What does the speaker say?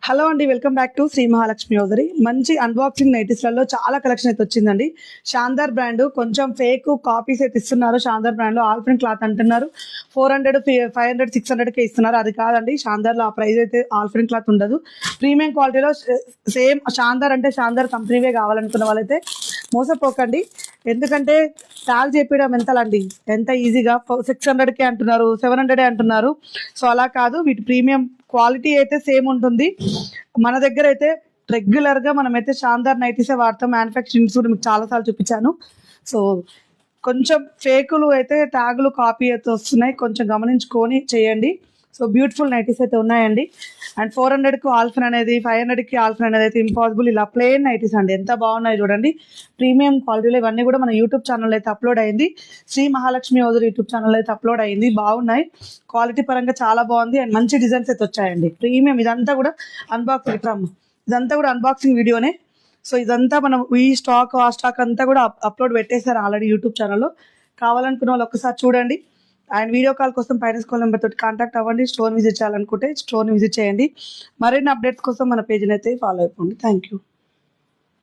Hello అండి, welcome back to Shri Mahalakshmi hosiery. మంచి unboxing నైటీస్లలో చాలా కలెక్షన్ అయితే వచ్చిందండి. షాందార్ బ్రాండ్ కొంచెం ఫేక్ కాపీస్ అయితే ఇస్తున్నారు. షాందార్ బ్రాండ్లో ఆల్ఫ్రెండ్ క్లాత్ అంటున్నారు. 400, 500, 600కే ఇస్తున్నారు. అది కాదండి, షాందార్లో ఆ ప్రైస్ అయితే ఆల్ఫ్రెండ్ క్లాత్ ఉండదు. ప్రీమియం క్వాలిటీలో సేమ్ షాందార్ అంటే షాందార్ కంపెనీవే కావాలనుకున్న వాళ్ళైతే మోసపోకండి. ఎందుకంటే ట్యాగ్ చేపించడం ఎంత ఈజీగా 600కే అంటున్నారు, 700 అంటున్నారు. సో అలా కాదు, వీటి ప్రీమియం క్వాలిటీ అయితే సేమ్ ఉంటుంది. మన దగ్గర అయితే రెగ్యులర్గా మనమైతే షాందార్ నైటీసే వాడతాం. మ్యానుఫ్యాక్చరింగ్స్ కూడా మీకు చాలాసార్లు చూపించాను. సో కొంచెం ఫేకులు అయితే ట్యాగులు కాపీ అయితే వస్తున్నాయి, కొంచెం గమనించుకొని చేయండి. సో బ్యూటిఫుల్ నైటీస్ అయితే ఉన్నాయండి. అండ్ 400కు ఆల్ఫన్ అనేది, 500కి ఆల్ఫన్ అనేది అయితే ఇంపాసిబుల్. ఇలా ప్లెయిన్ నైటీస్ అండి, ఎంత బాగున్నాయి చూడండి. ప్రీమియం క్వాలిటీలో ఇవన్నీ కూడా మన యూట్యూబ్ ఛానల్ అయితే అప్లోడ్ అయింది. Shri Mahalakshmi hosiery YouTube channel అయితే అప్లోడ్ అయింది. బాగున్నాయి, క్వాలిటీ పరంగా చాలా బాగుంది. అండ్ మంచి డిజైన్స్ అయితే వచ్చాయండి. ప్రీమియం ఇదంతా కూడా ఇదంతా కూడా అన్బాక్సింగ్ వీడియోనే. సో ఇదంతా మనం ఈ స్టాక్ ఆ స్టాక్ అంతా కూడా అప్లోడ్ పెట్టేశారు ఆల్రెడీ యూట్యూబ్ ఛానల్లో. కావాలనుకున్న వాళ్ళు ఒక్కసారి చూడండి. అండ్ వీడియో కాల్ కోసం పైన స్క్రోల్ నెంబర్ తోటి కాంటాక్ట్ అవ్వండి. స్టోర్ విజిట్ చేయాలనుకుంటే స్టోర్ని విజిట్ చేయండి. మరిన్ని అప్డేట్స్ కోసం మన పేజ్ని అయితే ఫాలో అయిపోండి. Thank you.